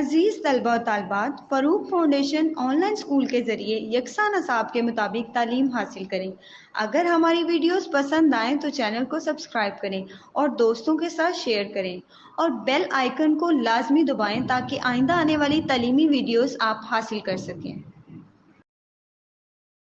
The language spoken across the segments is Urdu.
عزیز طلبہ و طالبات، Farooq foundation on line school کے ذریعے یکساں نصاب کے مطابق تعلیم حاصل کریں۔ اگر ہماری ویڈیوز پسند آئیں تو چینل کو سبسکرائب کریں اور دوستوں کے ساتھ شیئر کریں اور بیل آئیکن کو لازمی دبائیں تاکہ آئندہ آنے والی تعلیمی ویڈیوز آپ حاصل کر سکیں۔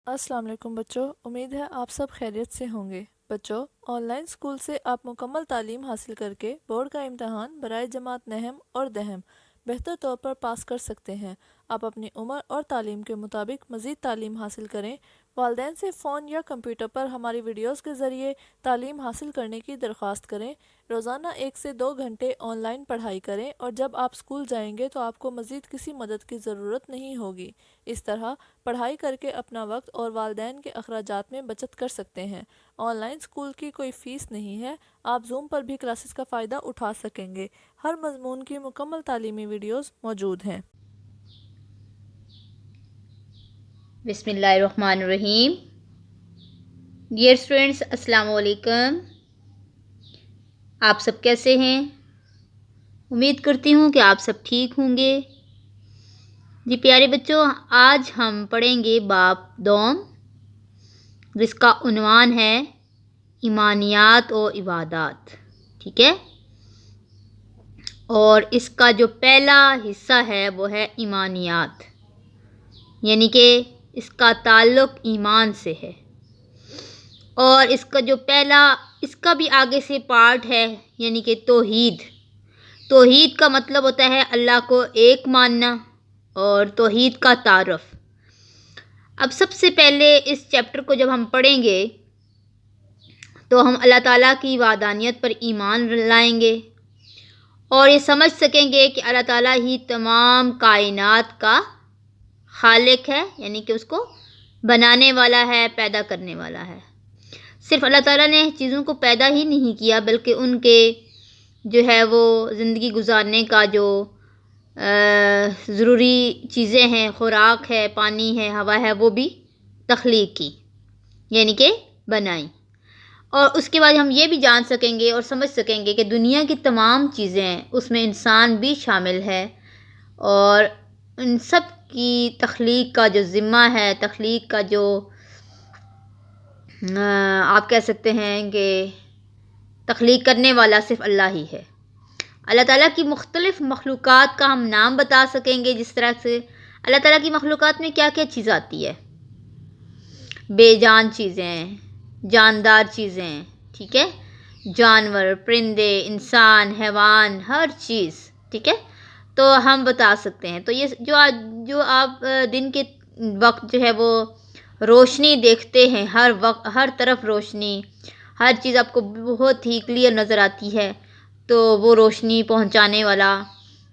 السلام علیکم بچوں، امید ہے آپ سب خیریت سے ہوں گے۔ بچوں، آن لائن اسکول سے آپ مکمل تعلیم حاصل کر کے بورڈ کا امتحان برائے جماعت نہم اور دہم بہتر طور پر پاس کر سکتے ہیں۔ آپ اپنی عمر اور تعلیم کے مطابق مزید تعلیم حاصل کریں۔ والدین سے فون یا کمپیوٹر پر ہماری ویڈیوز کے ذریعے تعلیم حاصل کرنے کی درخواست کریں۔ روزانہ 1 سے 2 گھنٹے آن لائن پڑھائی کریں اور جب آپ اسکول جائیں گے تو آپ کو مزید کسی مدد کی ضرورت نہیں ہوگی۔ اس طرح پڑھائی کر کے اپنا وقت اور والدین کے اخراجات میں بچت کر سکتے ہیں۔ آن لائن اسکول کی کوئی فیس نہیں ہے، آپ زوم پر بھی کلاسز کا فائدہ اٹھا سکیں گے۔ ہر مضمون کی مکمل تعلیمی ویڈیوز موجود ہیں۔ بسم اللہ الرحمن الرحیم۔ ڈیئر اسٹوڈینٹس، السلام علیکم۔ آپ سب کیسے ہیں؟ امید کرتی ہوں کہ آپ سب ٹھیک ہوں گے۔ جی پیارے بچوں، آج ہم پڑھیں گے باب دوم، جس کا عنوان ہے ایمانیات و عبادات، ٹھیک ہے؟ اور اس کا جو پہلا حصہ ہے وہ ہے ایمانیات، یعنی کہ اس کا تعلق ایمان سے ہے۔ اور اس کا جو اس کا بھی آگے سے پارٹ ہے، یعنی کہ توحید۔ توحید کا مطلب ہوتا ہے اللہ کو ایک ماننا اور توحید کا تعارف۔ اب سب سے پہلے اس چیپٹر کو جب ہم پڑھیں گے تو ہم اللہ تعالیٰ کی وحدانیت پر ایمان لائیں گے اور یہ سمجھ سکیں گے کہ اللہ تعالیٰ ہی تمام کائنات کا خالق ہے، یعنی کہ اس کو بنانے والا ہے، پیدا کرنے والا ہے۔ صرف اللہ تعالیٰ نے چیزوں کو پیدا ہی نہیں کیا بلکہ ان کے جو ہے وہ زندگی گزارنے کا جو ضروری چیزیں ہیں، خوراک ہے، پانی ہے، ہوا ہے، وہ بھی تخلیق کی، یعنی کہ بنائی۔ اور اس کے بعد ہم یہ بھی جان سکیں گے اور سمجھ سکیں گے کہ دنیا کی تمام چیزیں ہیں، اس میں انسان بھی شامل ہے اور ان سب کی تخلیق کا جو ذمہ ہے، تخلیق کا جو آپ کہہ سکتے ہیں کہ تخلیق کرنے والا صرف اللہ ہی ہے۔ اللہ تعالیٰ کی مختلف مخلوقات کا ہم نام بتا سکیں گے، جس طرح سے اللہ تعالیٰ کی مخلوقات میں کیا کیا چیز آتی ہے۔ بے جان چیزیں، جاندار چیزیں، ٹھیک ہے، جانور، پرندے، انسان، حیوان، ہر چیز، ٹھیک ہے، تو ہم بتا سکتے ہیں۔ تو یہ جو آپ دن کے وقت جو ہے وہ روشنی دیکھتے ہیں، ہر وقت ہر طرف روشنی، ہر چیز آپ کو بہت ہی کلیئر نظر آتی ہے، تو وہ روشنی پہنچانے والا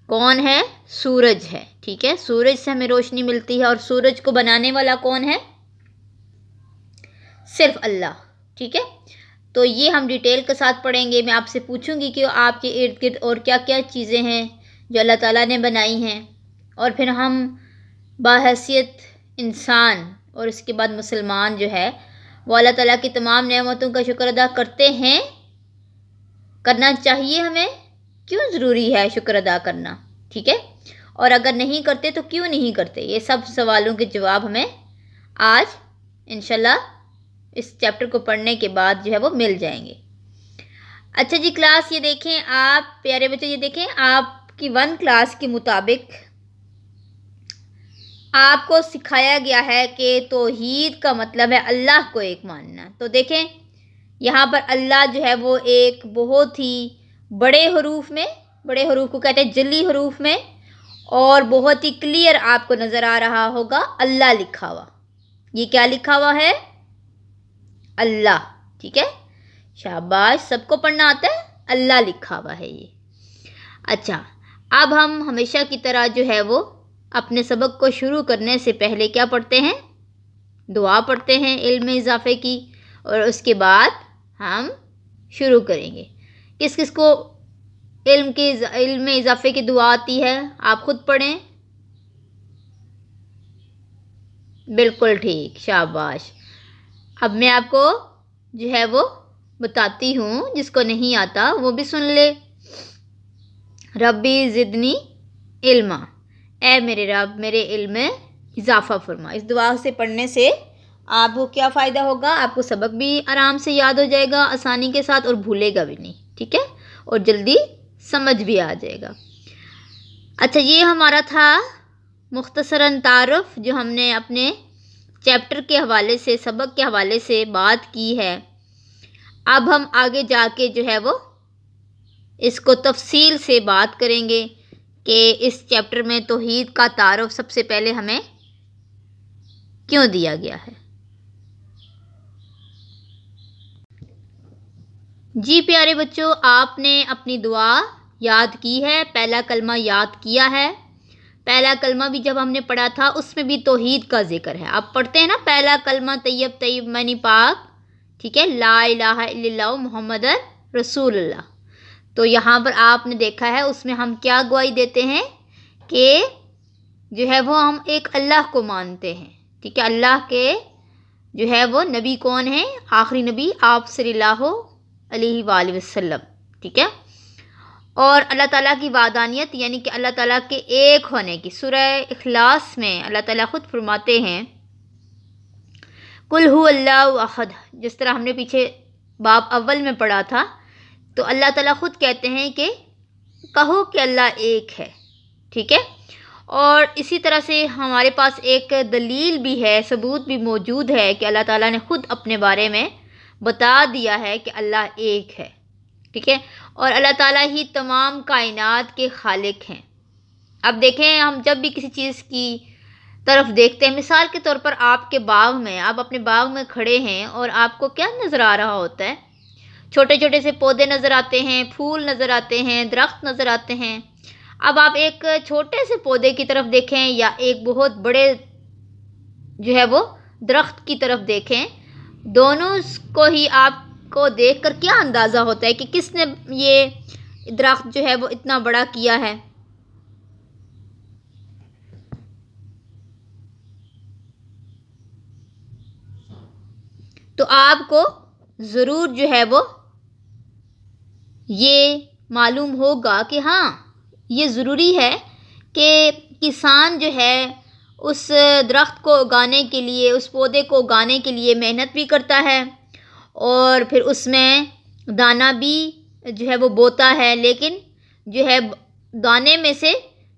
کون ہے؟ سورج ہے، ٹھیک ہے، سورج سے ہمیں روشنی ملتی ہے۔ اور سورج کو بنانے والا کون ہے؟ صرف اللہ، ٹھیک ہے۔ تو یہ ہم ڈیٹیل کے ساتھ پڑھیں گے۔ میں آپ سے پوچھوں گی کہ آپ کے ارد گرد اور کیا کیا چیزیں ہیں جو اللہ تعالیٰ نے بنائی ہیں، اور پھر ہم باحیثیت انسان اور اس کے بعد مسلمان جو ہے وہ اللہ تعالیٰ کی تمام نعمتوں کا شکر ادا کرتے ہیں، کرنا چاہیے ہمیں، کیوں ضروری ہے شکر ادا کرنا، ٹھیک ہے، اور اگر نہیں کرتے تو کیوں نہیں کرتے۔ یہ سب سوالوں کے جواب ہمیں آج انشاءاللہ اس چیپٹر کو پڑھنے کے بعد جو ہے وہ مل جائیں گے۔ اچھا جی کلاس، یہ دیکھیں آپ پیارے بچے، یہ دیکھیں آپ کی 1 کلاس کے مطابق آپ کو سکھایا گیا ہے کہ توحید کا مطلب ہے اللہ کو ایک ماننا۔ تو دیکھیں یہاں پر اللہ جو ہے وہ ایک بہت ہی بڑے حروف میں، بڑے حروف کو کہتے ہیں جلی حروف میں، اور بہت ہی کلیئر آپ کو نظر آ رہا ہوگا اللہ لکھا ہوا۔ یہ کیا لکھا ہوا ہے؟ اللہ، ٹھیک ہے، شاباش، سب کو پڑھنا آتا ہے؟ اللہ لکھا ہوا ہے یہ۔ اچھا، اب ہم ہمیشہ کی طرح جو ہے وہ اپنے سبق کو شروع کرنے سے پہلے کیا پڑھتے ہیں؟ دعا پڑھتے ہیں علم اضافے کی، اور اس کے بعد ہم شروع کریں گے۔ کس کس کو علم اضافے کی دعا آتی ہے؟ آپ خود پڑھیں۔ بالکل ٹھیک، شاباش۔ اب میں آپ کو جو ہے وہ بتاتی ہوں، جس کو نہیں آتا وہ بھی سن لے۔ ربی زدنی علما، اے میرے رب میرے علم میں اضافہ فرما۔ اس دعا سے پڑھنے سے آپ کو کیا فائدہ ہوگا؟ آپ کو سبق بھی آرام سے یاد ہو جائے گا آسانی کے ساتھ، اور بھولے گا بھی نہیں، ٹھیک ہے، اور جلدی سمجھ بھی آ جائے گا۔ اچھا، یہ ہمارا تھا مختصراً تعارف جو ہم نے اپنے چیپٹر کے حوالے سے، سبق کے حوالے سے بات کی ہے۔ اب ہم آگے جا کے جو ہے وہ اس کو تفصیل سے بات کریں گے کہ اس چیپٹر میں توحید کا تعارف سب سے پہلے ہمیں کیوں دیا گیا ہے۔ جی پیارے بچوں، آپ نے اپنی دعا یاد کی ہے، پہلا کلمہ یاد کیا ہے۔ پہلا کلمہ بھی جب ہم نے پڑھا تھا اس میں بھی توحید کا ذکر ہے۔ آپ پڑھتے ہیں نا، پہلا کلمہ طیب طیب منی پاک، ٹھیک ہے، لا الہ الا اللہ محمد رسول اللہ۔ تو یہاں پر آپ نے دیکھا ہے اس میں ہم کیا گواہی دیتے ہیں کہ جو ہے وہ ہم ایک اللہ کو مانتے ہیں، ٹھیک ہے۔ اللہ کے جو ہے وہ نبی کون ہیں؟ آخری نبی آپ صلی اللہ علیہ وآلہ وسلم، ٹھیک ہے۔ اور اللہ تعالیٰ کی وحدانیت یعنی کہ اللہ تعالیٰ کے ایک ہونے کی، سورہ اخلاص میں اللہ تعالیٰ خود فرماتے ہیں قل هو اللہ احد، جس طرح ہم نے پیچھے باب اول میں پڑھا تھا، تو اللہ تعالیٰ خود کہتے ہیں کہ کہو کہ اللہ ایک ہے، ٹھیک ہے۔ اور اسی طرح سے ہمارے پاس ایک دلیل بھی ہے، ثبوت بھی موجود ہے کہ اللہ تعالیٰ نے خود اپنے بارے میں بتا دیا ہے کہ اللہ ایک ہے، ٹھیک ہے، اور اللہ تعالیٰ ہی تمام کائنات کے خالق ہیں۔ اب دیکھیں، ہم جب بھی کسی چیز کی طرف دیکھتے ہیں، مثال کے طور پر آپ کے باغ میں، آپ اپنے باغ میں کھڑے ہیں اور آپ کو کیا نظر آ رہا ہوتا ہے؟ چھوٹے چھوٹے سے پودے نظر آتے ہیں، پھول نظر آتے ہیں، درخت نظر آتے ہیں۔ اب آپ ایک چھوٹے سے پودے کی طرف دیکھیں یا ایک بہت بڑے جو ہے وہ درخت کی طرف دیکھیں، دونوں کو ہی آپ کو دیکھ کر کیا اندازہ ہوتا ہے کہ کس نے یہ درخت جو ہے وہ اتنا بڑا کیا ہے؟ تو آپ کو ضرور جو ہے وہ یہ معلوم ہوگا کہ ہاں، یہ ضروری ہے کہ کسان جو ہے اس درخت کو اگانے کے لیے، اس پودے کو اگانے کے لیے محنت بھی کرتا ہے، اور پھر اس میں دانہ بھی جو ہے وہ بوتا ہے، لیکن جو ہے دانے میں سے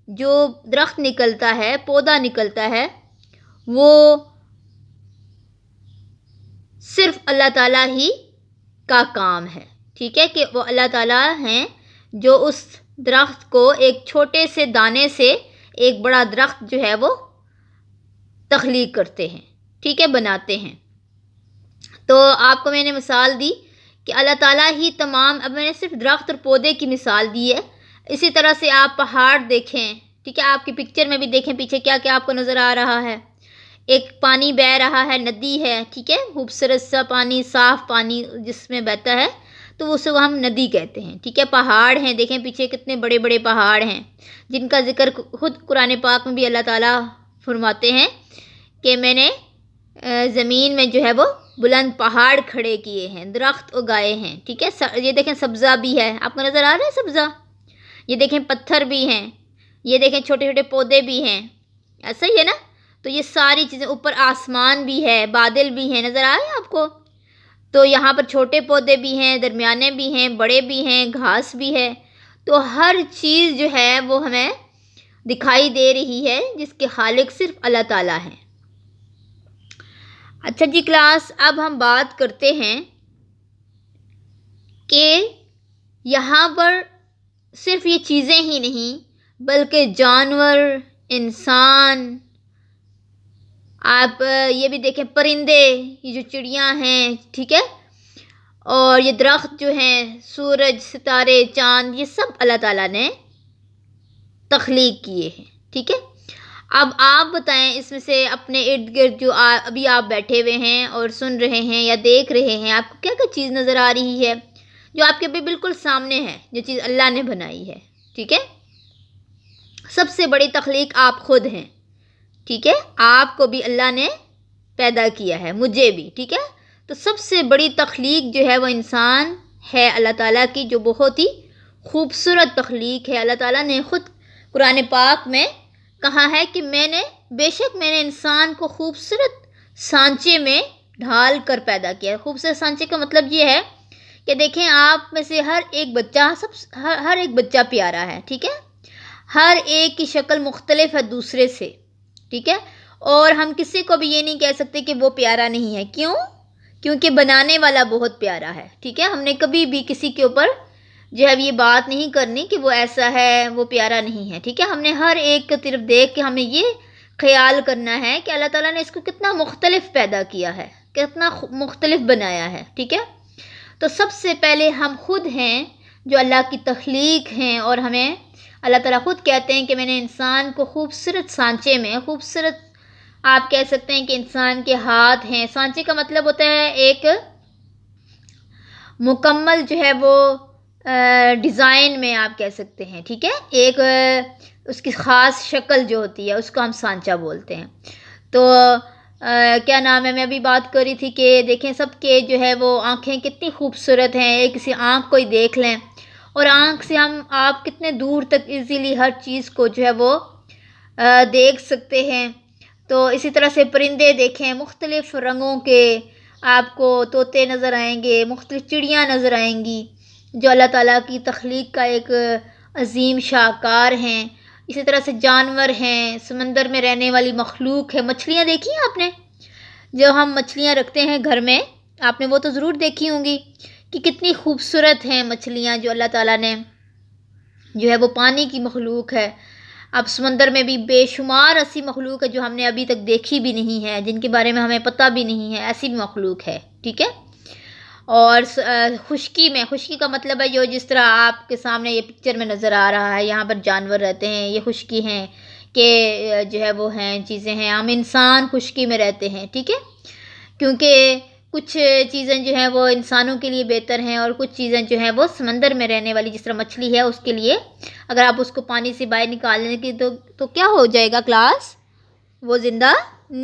جو درخت نکلتا ہے، پودا نکلتا ہے، وہ صرف اللہ تعالیٰ ہی کا کام ہے، ٹھیک ہے، کہ وہ اللہ تعالیٰ ہیں جو اس درخت کو ایک چھوٹے سے دانے سے ایک بڑا درخت جو ہے وہ تخلیق کرتے ہیں، ٹھیک ہے، بناتے ہیں۔ تو آپ کو میں نے مثال دی کہ اللہ تعالیٰ ہی تمام، اب میں نے صرف درخت اور پودے کی مثال دی ہے، اسی طرح سے آپ پہاڑ دیکھیں، ٹھیک ہے، آپ کی پکچر میں بھی دیکھیں پیچھے کیا کیا آپ کو نظر آ رہا ہے۔ ایک پانی بہہ رہا ہے، ندی ہے، ٹھیک ہے، خوبصورت سا پانی، صاف پانی جس میں بہتا ہے، تو اسے ہم ندی کہتے ہیں، ٹھیک ہے۔ پہاڑ ہیں، دیکھیں پیچھے کتنے بڑے بڑے پہاڑ ہیں، جن کا ذکر خود قرآن پاک میں بھی اللہ تعالیٰ فرماتے ہیں کہ میں نے زمین میں جو ہے وہ بلند پہاڑ کھڑے کیے ہیں، درخت اگائے ہیں، ٹھیک ہے۔ یہ دیکھیں سبزہ بھی ہے، آپ کو نظر آ رہا ہے سبزہ؟ یہ دیکھیں پتھر بھی ہیں، یہ دیکھیں چھوٹے چھوٹے پودے بھی ہیں، ایسا ہی ہے نا؟ تو یہ ساری چیزیں، اوپر آسمان بھی ہے، بادل بھی ہیں، نظر آ رہے ہیں آپ کو؟ تو یہاں پر چھوٹے پودے بھی ہیں، درمیانے بھی ہیں، بڑے بھی ہیں، گھاس بھی ہے، تو ہر چیز جو ہے وہ ہمیں دکھائی دے رہی ہے جس کے خالق صرف اللہ تعالیٰ ہیں۔ اچھا جی کلاس، اب ہم بات کرتے ہیں کہ یہاں پر صرف یہ چیزیں ہی نہیں بلکہ جانور، انسان، آپ یہ بھی دیکھیں پرندے، یہ جو چڑیاں ہیں، ٹھیک ہے، اور یہ درخت جو ہیں، سورج، ستارے، چاند، یہ سب اللہ تعالیٰ نے تخلیق کیے ہیں، ٹھیک ہے۔ اب آپ بتائیں اس میں سے اپنے ارد گرد جو ابھی آپ بیٹھے ہوئے ہیں اور سن رہے ہیں یا دیکھ رہے ہیں، آپ کو کیا کیا چیز نظر آ رہی ہے جو آپ کے بھی بالکل سامنے ہے، جو چیز اللہ نے بنائی ہے، ٹھیک ہے۔ سب سے بڑی تخلیق آپ خود ہیں، ٹھیک ہے، آپ کو بھی اللہ نے پیدا کیا ہے، مجھے بھی، ٹھیک ہے۔ تو سب سے بڑی تخلیق جو ہے وہ انسان ہے اللہ تعالیٰ کی، جو بہت ہی خوبصورت تخلیق ہے۔ اللہ تعالیٰ نے خود قرآن پاک میں کہا ہے کہ بے شک میں نے انسان کو خوبصورت سانچے میں ڈھال کر پیدا کیا ہے۔ خوبصورت سانچے کا مطلب یہ ہے کہ دیکھیں آپ میں سے ہر ایک بچہ پیارا ہے، ٹھیک ہے، ہر ایک کی شکل مختلف ہے دوسرے سے، ٹھیک ہے، اور ہم کسی کو بھی یہ نہیں کہہ سکتے کہ وہ پیارا نہیں ہے۔ کیوں؟ کیونکہ بنانے والا بہت پیارا ہے، ٹھیک ہے۔ ہم نے کبھی بھی کسی کے اوپر جو ہے یہ بات نہیں کرنی کہ وہ ایسا ہے، وہ پیارا نہیں ہے، ٹھیک ہے۔ ہم نے ہر ایک کی طرف دیکھ کے ہمیں یہ خیال کرنا ہے کہ اللہ تعالیٰ نے اس کو کتنا مختلف پیدا کیا ہے، کتنا مختلف بنایا ہے، ٹھیک ہے۔ تو سب سے پہلے ہم خود ہیں جو اللہ کی تخلیق ہیں، اور ہمیں اللہ تعالیٰ خود کہتے ہیں کہ میں نے انسان کو خوبصورت سانچے میں، خوبصورت آپ کہہ سکتے ہیں کہ انسان کے ہاتھ ہیں۔ سانچے کا مطلب ہوتا ہے ایک مکمل جو ہے وہ ڈیزائن میں آپ کہہ سکتے ہیں، ٹھیک ہے، ایک اس کی خاص شکل جو ہوتی ہے اس کو ہم سانچہ بولتے ہیں۔ تو کیا نام ہے، میں ابھی بات کر رہی تھی کہ دیکھیں سب کے جو ہے وہ آنکھیں کتنی خوبصورت ہیں، ایک کسی آنکھ کو ہی دیکھ لیں، اور آنکھ سے آپ کتنے دور تک ایزیلی ہر چیز کو جو ہے وہ دیکھ سکتے ہیں۔ تو اسی طرح سے پرندے دیکھیں، مختلف رنگوں کے آپ کو طوطے نظر آئیں گے، مختلف چڑیاں نظر آئیں گی جو اللہ تعالیٰ کی تخلیق کا ایک عظیم شاہکار ہیں۔ اسی طرح سے جانور ہیں، سمندر میں رہنے والی مخلوق ہے، مچھلیاں دیکھی ہیں آپ نے؟ جو ہم مچھلیاں رکھتے ہیں گھر میں، آپ نے وہ تو ضرور دیکھی ہوں گی کہ کتنی خوبصورت ہیں مچھلیاں جو اللہ تعالیٰ نے جو ہے وہ پانی کی مخلوق ہے۔ اب سمندر میں بھی بے شمار ایسی مخلوق ہے جو ہم نے ابھی تک دیکھی بھی نہیں ہے، جن کے بارے میں ہمیں پتہ بھی نہیں ہے، ایسی بھی مخلوق ہے، ٹھیک ہے۔ اور خشکی کا مطلب ہے جو جس طرح آپ کے سامنے یہ پکچر میں نظر آ رہا ہے، یہاں پر جانور رہتے ہیں، یہ خشکی ہیں کہ جو ہے وہ ہیں چیزیں ہیں، ہم انسان خشکی میں رہتے ہیں، ٹھیک ہے، کیونکہ کچھ چیزیں جو ہیں وہ انسانوں کے لیے بہتر ہیں، اور کچھ چیزیں جو ہیں وہ سمندر میں رہنے والی جس طرح مچھلی ہے اس کے لیے اگر آپ اس کو پانی سے باہر نکالنے کی تو کیا ہو جائے گا کلاس، وہ زندہ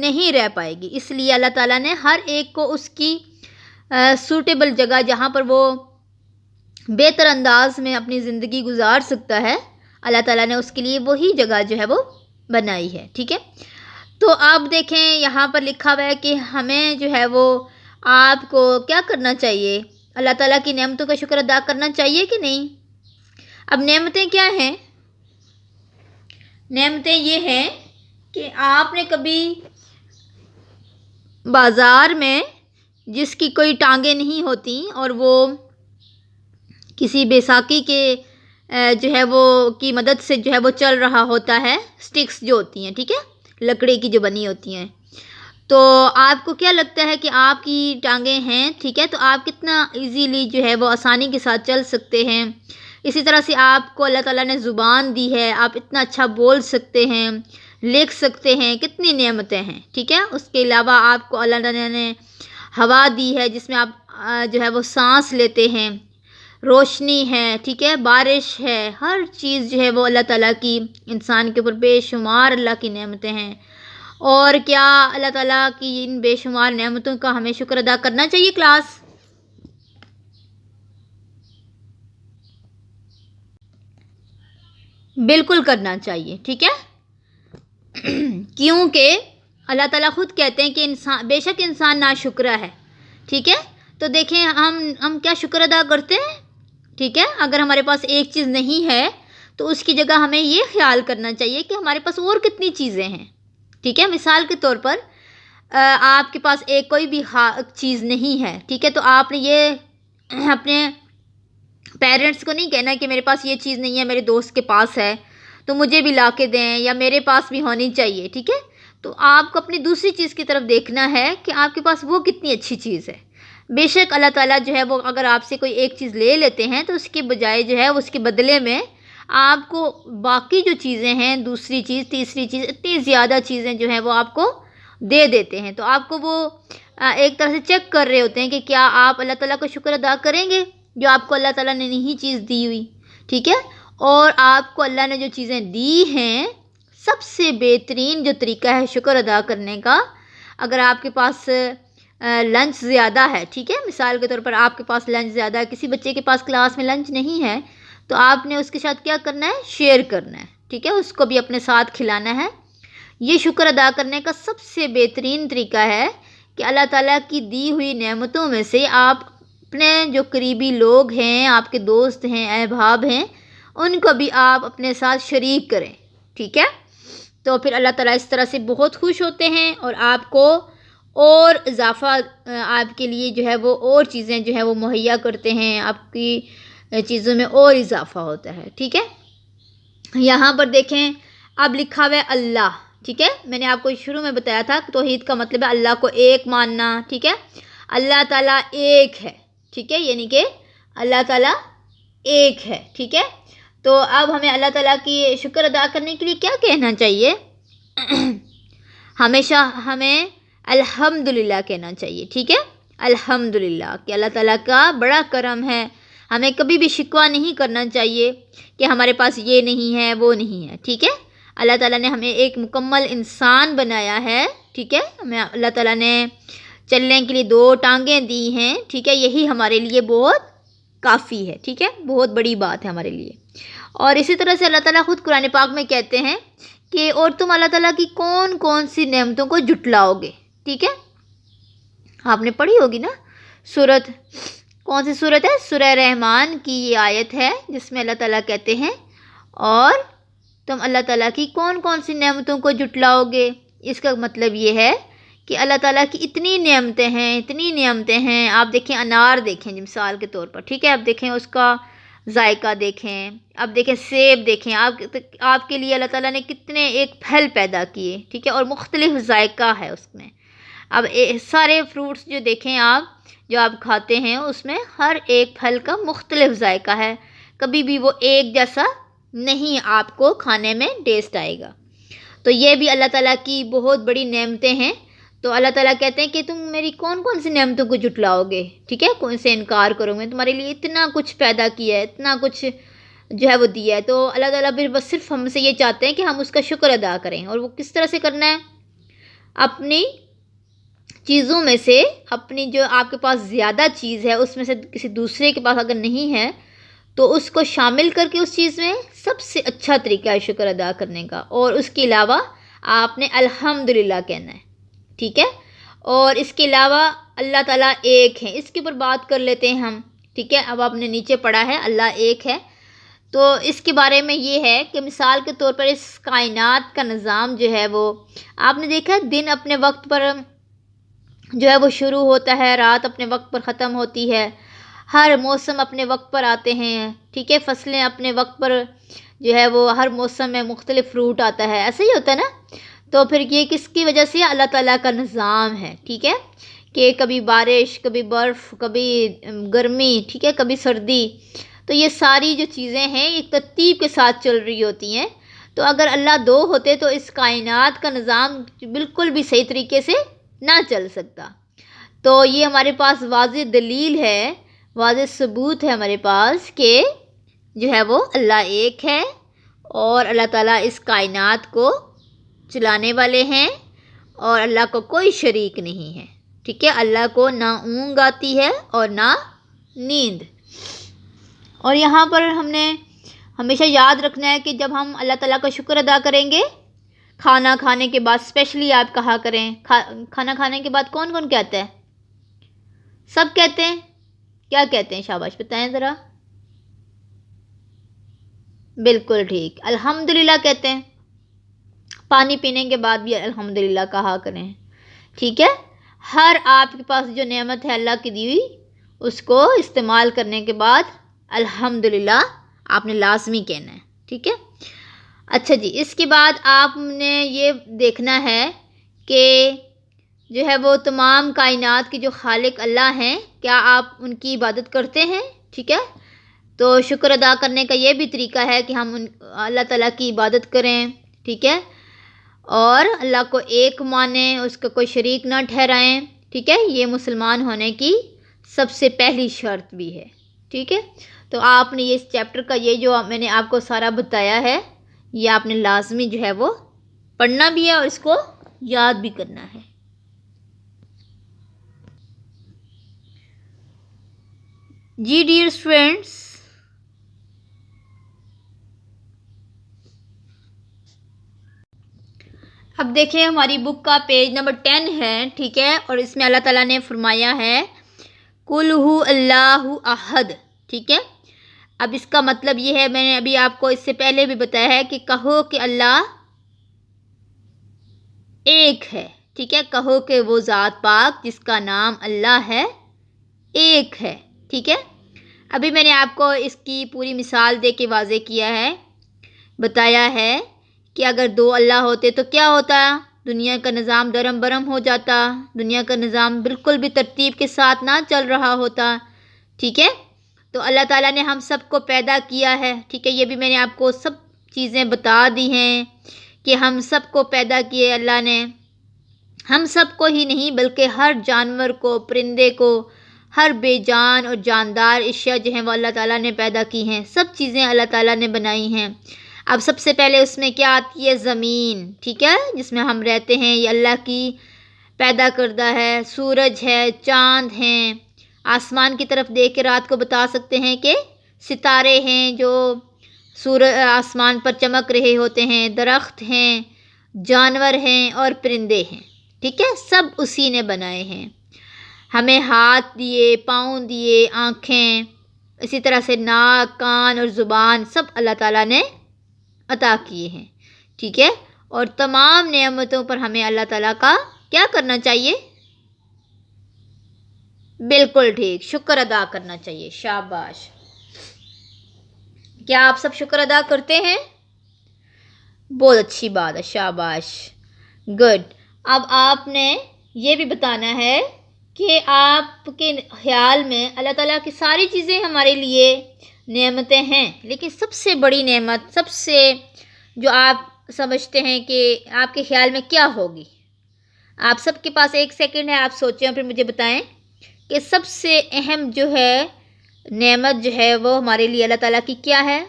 نہیں رہ پائے گی۔ اس لیے اللہ تعالیٰ نے ہر ایک کو اس کی سوٹیبل جگہ جہاں پر وہ بہتر انداز میں اپنی زندگی گزار سکتا ہے، اللہ تعالیٰ نے اس کے لیے وہی جگہ جو ہے وہ بنائی ہے، ٹھیک ہے۔ تو آپ دیکھیں یہاں پر لکھا ہوا ہے کہ ہمیں جو ہے وہ آپ کو کیا کرنا چاہیے، اللہ تعالیٰ کی نعمتوں کا شکر ادا کرنا چاہیے کہ نہیں۔ اب نعمتیں کیا ہیں؟ نعمتیں یہ ہیں کہ آپ نے کبھی بازار میں جس کی کوئی ٹانگیں نہیں ہوتی اور وہ کسی بیساکھی کے جو ہے وہ کی مدد سے جو ہے وہ چل رہا ہوتا ہے، سٹکس جو ہوتی ہیں، ٹھیک ہے، لکڑی کی جو بنی ہوتی ہیں، تو آپ کو کیا لگتا ہے کہ آپ کی ٹانگیں ہیں، ٹھیک ہے، تو آپ کتنا ایزیلی جو ہے وہ آسانی کے ساتھ چل سکتے ہیں۔ اسی طرح سے آپ کو اللہ تعالیٰ نے زبان دی ہے، آپ اتنا اچھا بول سکتے ہیں، لکھ سکتے ہیں، کتنی نعمتیں ہیں، ٹھیک ہے۔ اس کے علاوہ آپ کو اللہ تعالیٰ نے ہوا دی ہے جس میں آپ جو ہے وہ سانس لیتے ہیں، روشنی ہے، ٹھیک ہے، بارش ہے، ہر چیز جو ہے وہ اللہ تعالیٰ کی انسان کے اوپر بے شمار اللہ کی نعمتیں ہیں۔ اور کیا اللہ تعالیٰ کی ان بے شمار نعمتوں کا ہمیں شکر ادا کرنا چاہیے کلاس؟ بالکل کرنا چاہیے، ٹھیک ہے، کیونکہ اللہ تعالیٰ خود کہتے ہیں کہ بے شک انسان ناشکرہ ہے، ٹھیک ہے۔ تو دیکھیں ہم کیا شکر ادا کرتے ہیں، ٹھیک ہے۔ اگر ہمارے پاس ایک چیز نہیں ہے تو اس کی جگہ ہمیں یہ خیال کرنا چاہیے کہ ہمارے پاس اور کتنی چیزیں ہیں، ٹھیک ہے۔ مثال کے طور پر آپ کے پاس کوئی بھی چیز نہیں ہے، ٹھیک ہے، تو آپ نے یہ اپنے پیرنٹس کو نہیں کہنا کہ میرے پاس یہ چیز نہیں ہے، میرے دوست کے پاس ہے تو مجھے بھی لا کے دیں، یا میرے پاس بھی ہونی چاہیے، ٹھیک ہے۔ تو آپ کو اپنی دوسری چیز کی طرف دیکھنا ہے کہ آپ کے پاس وہ کتنی اچھی چیز ہے۔ بے شک اللہ تعالیٰ جو ہے وہ اگر آپ سے کوئی ایک چیز لے لیتے ہیں تو اس کے بجائے جو ہے اس کے بدلے میں آپ کو باقی جو چیزیں ہیں، دوسری چیز، تیسری چیز، اتنی زیادہ چیزیں جو ہیں وہ آپ کو دے دیتے ہیں۔ تو آپ کو وہ ایک طرح سے چیک کر رہے ہوتے ہیں کہ کیا آپ اللہ تعالیٰ کا شکر ادا کریں گے جو آپ کو اللہ تعالیٰ نے نہیں چیز دی ہوئی، ٹھیک ہے۔ اور آپ کو اللہ نے جو چیزیں دی ہیں، سب سے بہترین جو طریقہ ہے شکر ادا کرنے کا، اگر آپ کے پاس لنچ زیادہ ہے، ٹھیک ہے، مثال کے طور پر آپ کے پاس لنچ زیادہ ہے، کسی بچے کے پاس کلاس میں لنچ نہیں ہے، تو آپ نے اس کے ساتھ کیا کرنا ہے، شیئر کرنا ہے، ٹھیک ہے، اس کو بھی اپنے ساتھ کھلانا ہے۔ یہ شکر ادا کرنے کا سب سے بہترین طریقہ ہے کہ اللہ تعالیٰ کی دی ہوئی نعمتوں میں سے آپ اپنے جو قریبی لوگ ہیں، آپ کے دوست ہیں، احباب ہیں، ان کو بھی آپ اپنے ساتھ شریک کریں، ٹھیک ہے۔ تو پھر اللہ تعالیٰ اس طرح سے بہت خوش ہوتے ہیں اور آپ کو اور اضافہ آپ کے لیے جو ہے وہ اور چیزیں جو ہے وہ مہیا کرتے ہیں، آپ کی چیزوں میں اور اضافہ ہوتا ہے، ٹھیک ہے۔ یہاں پر دیکھیں اب لکھا ہوا ہے اللہ، ٹھیک ہے۔ میں نے آپ کو شروع میں بتایا تھا کہ توحید کا مطلب ہے اللہ کو ایک ماننا، ٹھیک ہے۔ اللہ تعالیٰ ایک ہے، ٹھیک ہے، یعنی کہ اللہ تعالیٰ ایک ہے، ٹھیک ہے۔ تو اب ہمیں اللہ تعالیٰ کی شکر ادا کرنے کے لیے کیا کہنا چاہیے؟ ہمیشہ ہمیں الحمدللہ کہنا چاہیے، ٹھیک ہے۔ الحمدللہ کہ اللہ تعالیٰ کا بڑا کرم ہے، ہمیں کبھی بھی شکوہ نہیں کرنا چاہیے کہ ہمارے پاس یہ نہیں ہے وہ نہیں ہے، ٹھیک ہے۔ اللہ تعالیٰ نے ہمیں ایک مکمل انسان بنایا ہے، ٹھیک ہے۔ ہمیں اللہ تعالیٰ نے چلنے کے لیے 2 ٹانگیں دی ہیں، ٹھیک ہے، یہی ہمارے لیے بہت کافی ہے، ٹھیک ہے، بہت بڑی بات ہے ہمارے لیے۔ اور اسی طرح سے اللہ تعالیٰ خود قرآن پاک میں کہتے ہیں کہ اور تم اللہ تعالیٰ کی کون کون سی نعمتوں کو جھٹلاؤ گے، ٹھیک ہے۔ آپ نے پڑھی ہوگی نا سورت، کون سی سورت ہے؟ سورہ رحمان کی یہ آیت ہے جس میں اللہ تعالیٰ کہتے ہیں اور تم اللہ تعالیٰ کی کون کون سی نعمتوں کو جھٹلاؤ گے۔ اس کا مطلب یہ ہے کہ اللہ تعالیٰ کی اتنی نعمتیں ہیں، اتنی نعمتیں ہیں۔ آپ دیکھیں انار دیکھیں جی مثال کے طور پر، ٹھیک ہے، آپ دیکھیں اس کا ذائقہ دیکھیں، اب دیکھیں سیب دیکھیں، آپ کے لیے اللہ تعالیٰ نے کتنے ایک پھل پیدا کیے، ٹھیک ہے، اور مختلف ذائقہ ہے اس میں۔ اب سارے فروٹس جو دیکھیں آپ جو آپ کھاتے ہیں اس میں ہر ایک پھل کا مختلف ذائقہ ہے، کبھی بھی وہ ایک جیسا نہیں آپ کو کھانے میں ٹیسٹ آئے گا۔ تو یہ بھی اللہ تعالیٰ کی بہت بڑی نعمتیں ہیں۔ تو اللہ تعالیٰ کہتے ہیں کہ تم میری کون کون سی نعمتوں کو جھٹلاؤ گے، ٹھیک ہے، کون سے انکار کرو گے، تمہارے لیے اتنا کچھ پیدا کیا ہے، اتنا کچھ جو ہے وہ دیا ہے۔ تو اللہ تعالیٰ پھر بس صرف ہم سے یہ چاہتے ہیں کہ ہم اس کا شکر ادا کریں، اور وہ کس طرح سے کرنا ہے؟ اپنی چیزوں میں سے، اپنی جو آپ کے پاس زیادہ چیز ہے اس میں سے کسی دوسرے کے پاس اگر نہیں ہے تو اس کو شامل کر کے اس چیز میں سب سے اچھا طریقہ ہے شکر ادا کرنے کا۔ اور اس کے علاوہ آپ نے الحمدللہ کہنا ہے، ٹھیک ہے۔ اور اس کے علاوہ اللہ تعالیٰ ایک ہے، اس کے اوپر بات کر لیتے ہیں ہم، ٹھیک ہے۔ اب آپ نے نیچے پڑھا ہے اللہ ایک ہے، تو اس کے بارے میں یہ ہے کہ مثال کے طور پر اس کائنات کا نظام جو ہے وہ آپ نے دیکھا، دن اپنے وقت پر جو ہے وہ شروع ہوتا ہے، رات اپنے وقت پر ختم ہوتی ہے، ہر موسم اپنے وقت پر آتے ہیں، ٹھیک ہے، فصلیں اپنے وقت پر جو ہے وہ ہر موسم میں مختلف فروٹ آتا ہے، ایسا ہی ہوتا ہے نا۔ تو پھر یہ کس کی وجہ سے؟ اللہ تعالیٰ کا نظام ہے، ٹھیک ہے، کہ کبھی بارش، کبھی برف، کبھی گرمی، ٹھیک ہے، کبھی سردی۔ تو یہ ساری جو چیزیں ہیں ایک ترتیب کے ساتھ چل رہی ہوتی ہیں۔ تو اگر اللہ 2 ہوتے تو اس کائنات کا نظام بالکل بھی صحیح طریقے سے نہ چل سکتا۔ تو یہ ہمارے پاس واضح دلیل ہے، واضح ثبوت ہے ہمارے پاس کہ جو ہے وہ اللہ ایک ہے اور اللہ تعالیٰ اس کائنات کو چلانے والے ہیں اور اللہ کو کوئی شریک نہیں ہے، ٹھیک ہے۔ اللہ کو نہ اونگ آتی ہے اور نہ نیند۔ اور یہاں پر ہم نے ہمیشہ یاد رکھنا ہے کہ جب ہم اللہ تعالیٰ کا شکر ادا کریں گے کھانا کھانے کے بعد، اسپیشلی آپ کہا کریں کھانا کھانے کے بعد کون کون کہتا ہے؟ سب کہتے ہیں، کیا کہتے ہیں؟ شاباش بتائیں ذرا۔ بالکل ٹھیک، الحمدللہ کہتے ہیں۔ پانی پینے کے بعد بھی الحمدللہ کہا کریں، ٹھیک ہے۔ ہر آپ کے پاس جو نعمت ہے اللہ کی دی ہوئی اس کو استعمال کرنے کے بعد الحمدللہ آپ نے لازمی کہنا ہے، ٹھیک ہے۔ اچھا جی، اس کے بعد آپ نے یہ دیکھنا ہے کہ جو ہے وہ تمام کائنات کے جو خالق اللہ ہیں کیا آپ ان کی عبادت کرتے ہیں، ٹھیک ہے۔ تو شکر ادا کرنے کا یہ بھی طریقہ ہے کہ ہم اللہ تعالیٰ کی عبادت کریں، ٹھیک ہے، اور اللہ کو ایک مانیں، اس کا کوئی شریک نہ ٹھہرائیں، ٹھیک ہے۔ یہ مسلمان ہونے کی سب سے پہلی شرط بھی ہے، ٹھیک ہے۔ تو آپ نے یہ اس چیپٹر کا یہ جو میں نے آپ کو سارا بتایا ہے یہ آپ نے لازمی جو ہے وہ پڑھنا بھی ہے اور اس کو یاد بھی کرنا ہے۔ جی ڈیئر اسٹوڈینٹس، اب دیکھیں ہماری بک کا پیج نمبر 10 ہے، ٹھیک ہے، اور اس میں اللہ تعالیٰ نے فرمایا ہے قُلْ هُوَ اللَّهُ احد، ٹھیک ہے۔ اب اس کا مطلب یہ ہے، میں نے ابھی آپ کو اس سے پہلے بھی بتایا ہے کہ کہو کہ اللہ ایک ہے، ٹھیک ہے، کہو کہ وہ ذات پاک جس کا نام اللہ ہے ایک ہے، ٹھیک ہے۔ ابھی میں نے آپ کو اس کی پوری مثال دے کے واضح کیا ہے، بتایا ہے کہ اگر 2 اللہ ہوتے تو کیا ہوتا، دنیا کا نظام درم برم ہو جاتا، دنیا کا نظام بالکل بھی ترتیب کے ساتھ نہ چل رہا ہوتا، ٹھیک ہے۔ تو اللہ تعالیٰ نے ہم سب کو پیدا کیا ہے، ٹھیک ہے، یہ بھی میں نے آپ کو سب چیزیں بتا دی ہیں کہ ہم سب کو پیدا کیے اللہ نے، ہم سب کو ہی نہیں بلکہ ہر جانور کو، پرندے کو، ہر بے جان اور جاندار اشیاء جو ہیں وہ اللہ تعالیٰ نے پیدا کی ہیں، سب چیزیں اللہ تعالیٰ نے بنائی ہیں۔ اب سب سے پہلے اس میں کیا آتی ہے، زمین، ٹھیک ہے، جس میں ہم رہتے ہیں، یہ اللہ کی پیدا کردہ ہے، سورج ہے، چاند ہیں، آسمان کی طرف دیکھ کے رات کو بتا سکتے ہیں کہ ستارے ہیں جو آسمان پر چمک رہے ہوتے ہیں، درخت ہیں، جانور ہیں اور پرندے ہیں، ٹھیک ہے، سب اسی نے بنائے ہیں۔ ہمیں ہاتھ دیے، پاؤں دیے، آنکھیں، اسی طرح سے ناک، کان اور زبان سب اللہ تعالیٰ نے عطا کیے ہیں، ٹھیک ہے، اور تمام نعمتوں پر ہمیں اللہ تعالیٰ کا کیا کرنا چاہیے، بالکل ٹھیک، شکر ادا کرنا چاہیے، شاباش۔ کیا آپ سب شکر ادا کرتے ہیں؟ بہت اچھی بات ہے، شاباش، گڈ۔ اب آپ نے یہ بھی بتانا ہے کہ آپ کے خیال میں اللہ تعالیٰ کی ساری چیزیں ہمارے لیے نعمتیں ہیں، لیکن سب سے بڑی نعمت، سب سے جو آپ سمجھتے ہیں کہ آپ کے خیال میں کیا ہوگی؟ آپ سب کے پاس 1 سیکنڈ ہے، آپ سوچیں اور پھر مجھے بتائیں کہ سب سے اہم جو ہے نعمت جو ہے وہ ہمارے لیے اللہ تعالیٰ کی کیا ہے،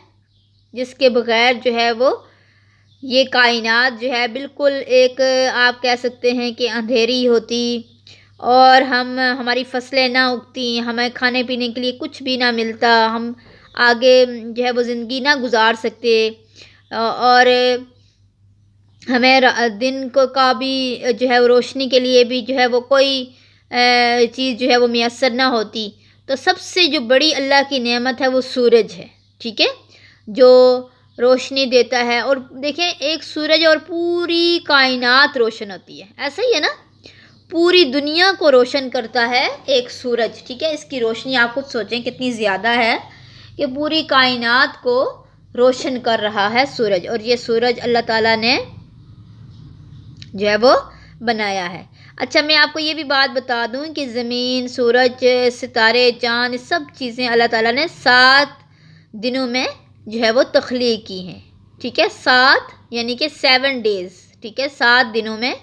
جس کے بغیر جو ہے وہ یہ کائنات جو ہے بالکل ایک آپ کہہ سکتے ہیں کہ اندھیری ہوتی، اور ہماری فصلیں نہ اگتی، ہمیں کھانے پینے کے لیے کچھ بھی نہ ملتا، ہم آگے جو ہے وہ زندگی نہ گزار سکتے، اور ہمیں دن کا بھی جو ہے وہ روشنی کے لیے بھی جو ہے وہ کوئی چیز جو ہے وہ میسر نہ ہوتی۔ تو سب سے جو بڑی اللہ کی نعمت ہے وہ سورج ہے، ٹھیک ہے، جو روشنی دیتا ہے، اور دیکھیں ایک سورج اور پوری کائنات روشن ہوتی ہے، ایسا ہی ہے نا، پوری دنیا کو روشن کرتا ہے ایک سورج، ٹھیک ہے، اس کی روشنی آپ خود سوچیں کتنی زیادہ ہے کہ پوری کائنات کو روشن کر رہا ہے سورج، اور یہ سورج اللہ تعالیٰ نے جو ہے وہ بنایا ہے۔ اچھا، میں آپ کو یہ بھی بات بتا دوں کہ زمین، سورج، ستارے، چاند، سب چیزیں اللہ تعالیٰ نے 7 دنوں میں جو ہے وہ تخلیق کی ہیں، ٹھیک ہے، 7 یعنی کہ 7 ڈیز، ٹھیک ہے، 7 دنوں میں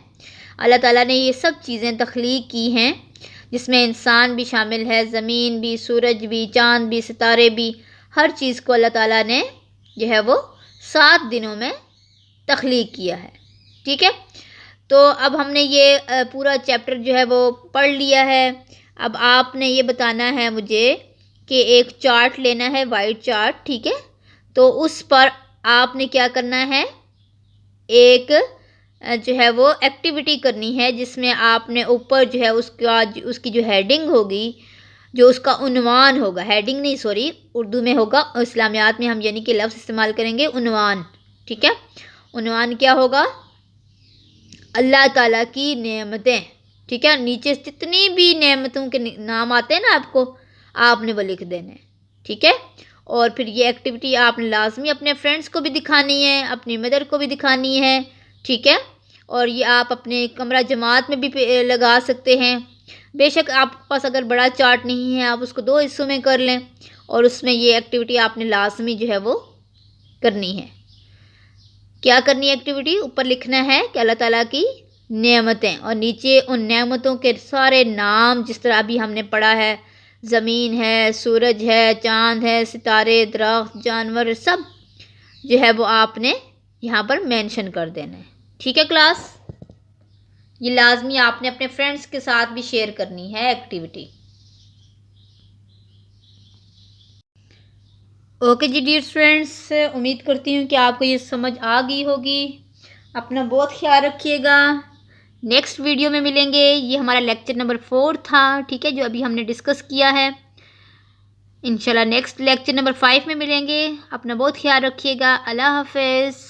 اللہ تعالیٰ نے یہ سب چیزیں تخلیق کی ہیں، جس میں انسان بھی شامل ہے، زمین بھی، سورج بھی، چاند بھی، ستارے بھی، ہر چیز کو اللہ تعالیٰ نے جو ہے وہ 7 دنوں میں تخلیق کیا ہے، ٹھیک ہے۔ تو اب ہم نے یہ پورا چیپٹر جو ہے وہ پڑھ لیا ہے۔ اب آپ نے یہ بتانا ہے مجھے کہ ایک چارٹ لینا ہے، وائٹ چارٹ، ٹھیک ہے، تو اس پر آپ نے کیا کرنا ہے، ایک جو ہے وہ ایکٹیویٹی کرنی ہے، جس میں آپ نے اوپر جو ہے اس کی جو ہیڈنگ ہوگی، جو اس کا عنوان ہوگا، ہیڈنگ نہیں، سوری، اردو میں ہوگا، اسلامیات میں ہم یعنی کہ لفظ استعمال کریں گے عنوان، ٹھیک ہے، عنوان کیا ہوگا، اللہ تعالیٰ کی نعمتیں، ٹھیک ہے، نیچے جتنی بھی نعمتوں کے نام آتے ہیں نا آپ نے وہ لکھ دینے، ٹھیک ہے، اور پھر یہ ایکٹیویٹی آپ نے لازمی اپنے فرینڈس کو بھی دکھانی ہے، اپنی مدر کو بھی دکھانی ہے، ٹھیک ہے، اور یہ آپ اپنے کمرہ جماعت میں بھی لگا سکتے ہیں۔ بے شک آپ کے پاس اگر بڑا چارٹ نہیں ہے، آپ اس کو 2 حصوں میں کر لیں، اور اس میں یہ ایکٹیویٹی آپ نے لازمی جو ہے وہ کرنی ہے۔ کیا کرنی ہے ایکٹیویٹی؟ اوپر لکھنا ہے کہ اللہ تعالیٰ کی نعمتیں، اور نیچے ان نعمتوں کے سارے نام، جس طرح ابھی ہم نے پڑھا ہے، زمین ہے، سورج ہے، چاند ہے، ستارے، درخت، جانور، سب جو ہے وہ آپ نے یہاں پر مینشن کر دینا ہے، ٹھیک ہے کلاس؟ یہ لازمی آپ نے اپنے فرینڈس کے ساتھ بھی شیئر کرنی ہے ایکٹیویٹی۔ اوکے جی ڈیئر فرینڈس، امید کرتی ہوں کہ آپ کو یہ سمجھ آ گئی ہوگی۔ اپنا بہت خیال رکھیے گا. نیکسٹ ویڈیو میں ملیں گے. یہ ہمارا لیکچر نمبر 4 تھا، ٹھیک ہے، جو ابھی ہم نے ڈسکس کیا ہے. انشاءاللہ نیکسٹ لیکچر نمبر 5 میں ملیں گے. اپنا بہت خیال رکھیے گا. اللہ حافظ.